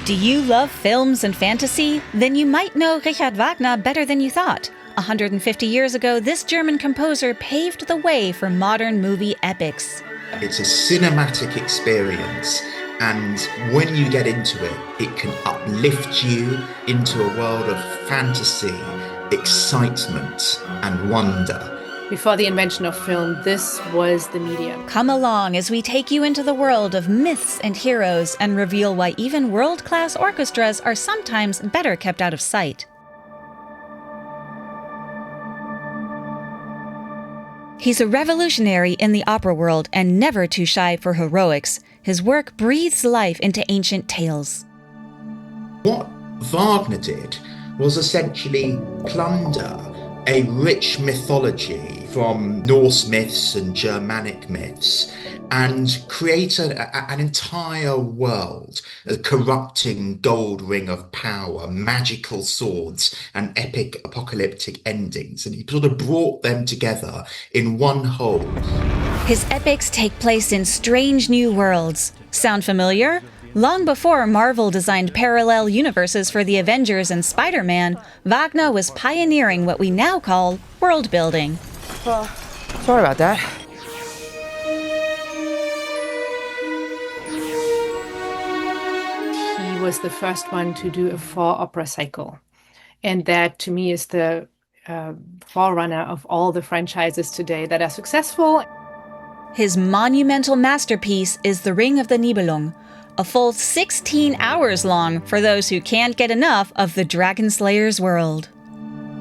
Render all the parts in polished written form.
Do you love films and fantasy? Then you might know Richard Wagner better than you thought. 150 years ago, this German composer paved the way for modern movie epics. It's a cinematic experience, and when you get into it, it can uplift you into a world of fantasy, excitement, and wonder. Before the invention of film, this was the medium. Come along as we take you into the world of myths and heroes and reveal why even world-class orchestras are sometimes better kept out of sight. He's a revolutionary in the opera world and never too shy for heroics. His work breathes life into ancient tales. What Wagner did was essentially plunder a rich mythology from Norse myths and Germanic myths and create an entire world, a corrupting gold ring of power, magical swords, and epic apocalyptic endings. And he sort of brought them together in one whole. His epics take place in strange new worlds. Sound familiar? Long before Marvel designed parallel universes for the Avengers and Spider-Man, Wagner was pioneering what we now call world building. Sorry about that. He was the first one to do a 4-opera cycle. And that, to me, is the forerunner of all the franchises today that are successful. His monumental masterpiece is The Ring of the Nibelung, a full 16 hours long for those who can't get enough of the Dragon Slayer's world.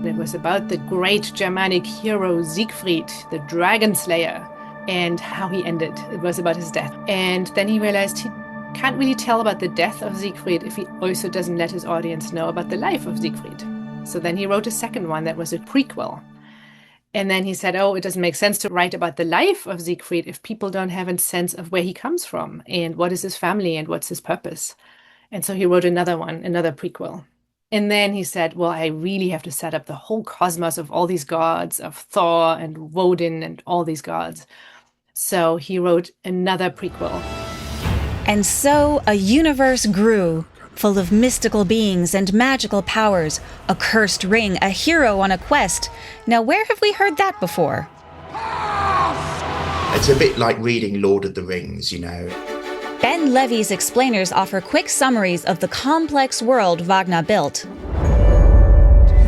It was about the great Germanic hero Siegfried, the Dragon Slayer, and how he ended. It was about his death. And then he realized he can't really tell about the death of Siegfried if he also doesn't let his audience know about the life of Siegfried. So then he wrote a second one that was a prequel. And then he said, it doesn't make sense to write about the life of Siegfried if people don't have a sense of where he comes from and what is his family and what's his purpose. And so he wrote another one, another prequel. And then he said, I really have to set up the whole cosmos of all these gods, of Thor and Woden and all these gods. So he wrote another prequel. And so a universe grew, full of mystical beings and magical powers, a cursed ring, a hero on a quest. Now, where have we heard that before? It's a bit like reading Lord of the Rings, you know. Ben Levy's explainers offer quick summaries of the complex world Wagner built.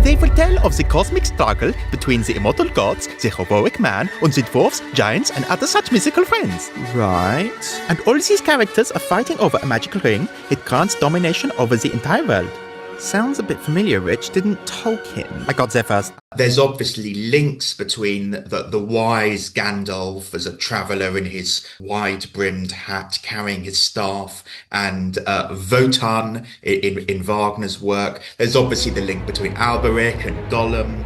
They will tell of the cosmic struggle between the immortal gods, the heroic man, and the dwarfs, giants, and other such mythical friends. Right. And all these characters are fighting over a magical ring. It grants domination over the entire world. Sounds a bit familiar, Rich. Didn't Tolkien? I got there first. There's obviously links between the wise Gandalf as a traveller in his wide-brimmed hat carrying his staff and Wotan in Wagner's work. There's obviously the link between Alberic and Gollum.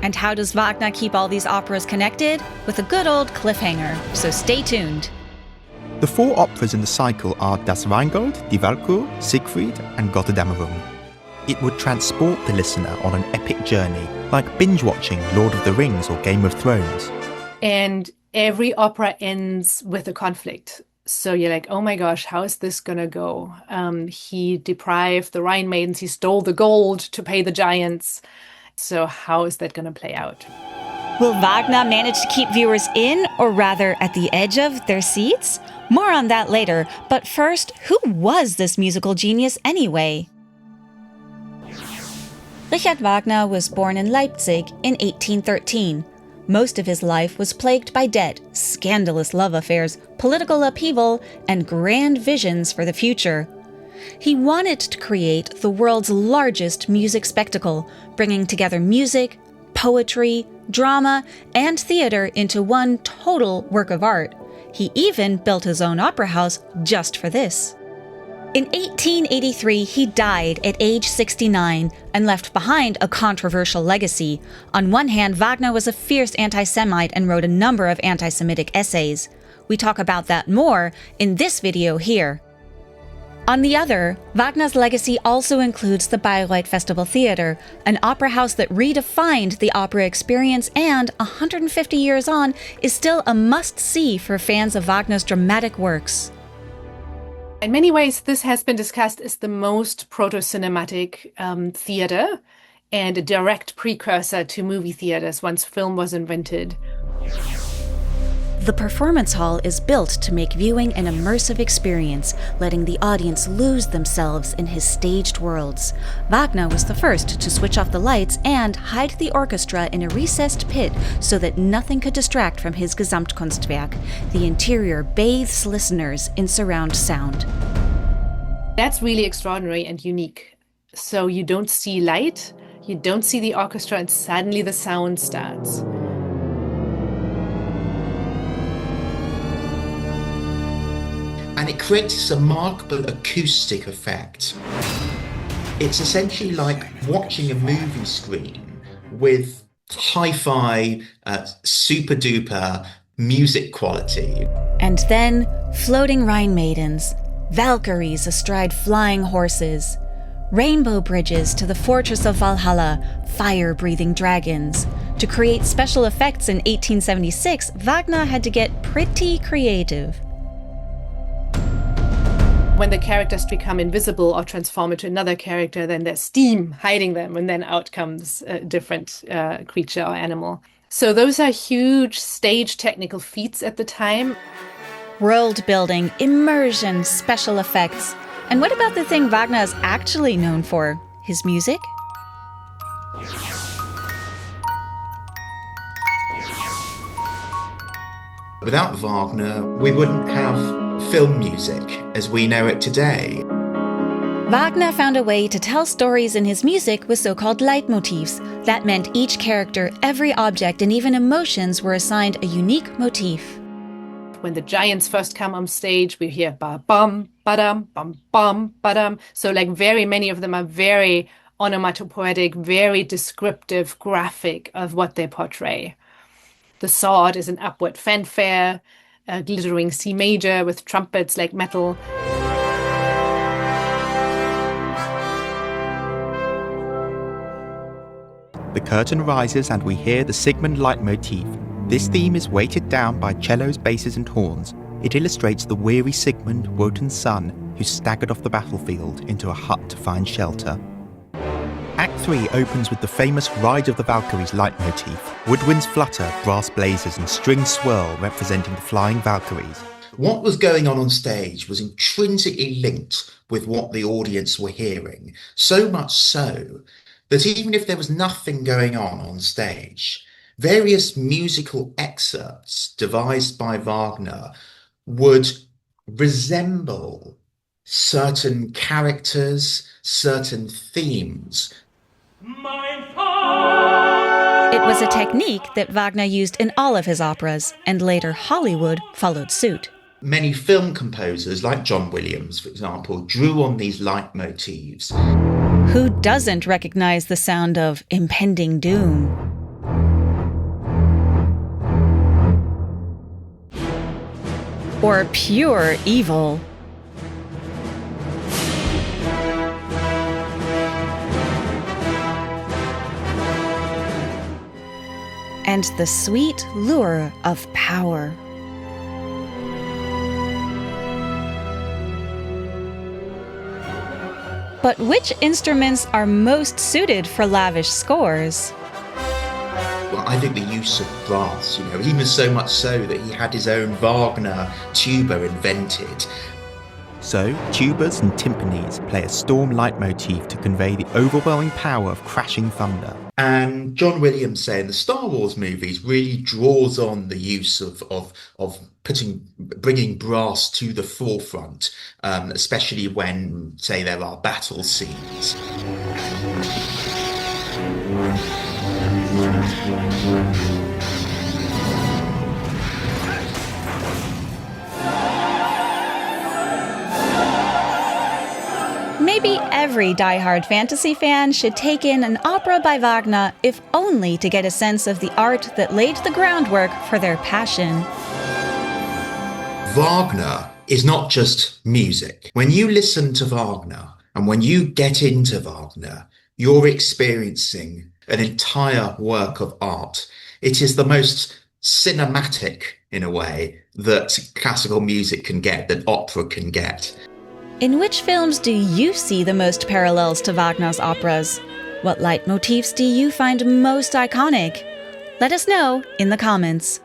And how does Wagner keep all these operas connected? With a good old cliffhanger, so stay tuned. The 4 operas in the cycle are Das Rheingold, Die Walküre, Siegfried, and Gotterdammerung. It would transport the listener on an epic journey, like binge-watching Lord of the Rings or Game of Thrones. And every opera ends with a conflict. So you're like, oh my gosh, how is this going to go? He deprived the Rhine maidens, he stole the gold to pay the giants. So how is that going to play out? Will Wagner manage to keep viewers in, or rather at the edge of their seats? More on that later, but first, who was this musical genius anyway? Richard Wagner was born in Leipzig in 1813. Most of his life was plagued by debt, scandalous love affairs, political upheaval, and grand visions for the future. He wanted to create the world's largest music spectacle, bringing together music, poetry, drama, and theater into one total work of art. He even built his own opera house just for this. In 1883, he died at age 69 and left behind a controversial legacy. On one hand, Wagner was a fierce anti-Semite and wrote a number of anti-Semitic essays. We talk about that more in this video here. On the other, Wagner's legacy also includes the Bayreuth Festival Theater, an opera house that redefined the opera experience and, 150 years on, is still a must-see for fans of Wagner's dramatic works. In many ways, this has been discussed as the most proto-cinematic theater and a direct precursor to movie theaters once film was invented. The performance hall is built to make viewing an immersive experience, letting the audience lose themselves in his staged worlds. Wagner was the first to switch off the lights and hide the orchestra in a recessed pit so that nothing could distract from his Gesamtkunstwerk. The interior bathes listeners in surround sound. That's really extraordinary and unique. So you don't see light, you don't see the orchestra, and suddenly the sound starts. And it creates a remarkable acoustic effect. It's essentially like watching a movie screen with hi-fi, super-duper music quality. And then, floating Rhine maidens, Valkyries astride flying horses, rainbow bridges to the fortress of Valhalla, fire-breathing dragons. To create special effects in 1876, Wagner had to get pretty creative. When the characters become invisible or transform into another character, then there's steam hiding them, and then out comes a different creature or animal. So those are huge stage technical feats at the time. World building, immersion, special effects. And what about the thing Wagner is actually known for? His music? Without Wagner, we wouldn't have film music as we know it today. Wagner found a way to tell stories in his music with so-called leitmotifs. That meant each character, every object, and even emotions were assigned a unique motif. When the giants first come on stage, we hear ba-bum, ba-dum, bum-bum, ba-dum. So like very many of them are very onomatopoetic, very descriptive, graphic of what they portray. The sword is an upward fanfare, a glittering C major with trumpets like metal. The curtain rises and we hear the Sigmund leitmotif. This theme is weighted down by cellos, basses and horns. It illustrates the weary Sigmund, Wotan's son, who staggered off the battlefield into a hut to find shelter. Act 3 opens with the famous Ride of the Valkyries leitmotif. Woodwinds flutter, brass blazes and strings swirl representing the flying Valkyries. What was going on stage was intrinsically linked with what the audience were hearing, so much so that even if there was nothing going on stage, various musical excerpts devised by Wagner would resemble certain characters, certain themes. It was a technique that Wagner used in all of his operas, and later Hollywood followed suit. Many film composers, like John Williams, for example, drew on these leitmotifs. Who doesn't recognize the sound of impending doom? Or pure evil? And the sweet lure of power. But which instruments are most suited for lavish scores? Well, I think the use of brass, even so much so that he had his own Wagner tuba invented. So, tubas and timpanis play a storm leitmotif to convey the overwhelming power of crashing thunder. And John Williams, say, in the Star Wars movies, really draws on the use of bringing brass to the forefront, especially when, say, there are battle scenes. Maybe every die-hard fantasy fan should take in an opera by Wagner, if only to get a sense of the art that laid the groundwork for their passion. Wagner is not just music. When you listen to Wagner and when you get into Wagner, you're experiencing an entire work of art. It is the most cinematic, in a way, that classical music can get, that opera can get. In which films do you see the most parallels to Wagner's operas? What leitmotifs do you find most iconic? Let us know in the comments.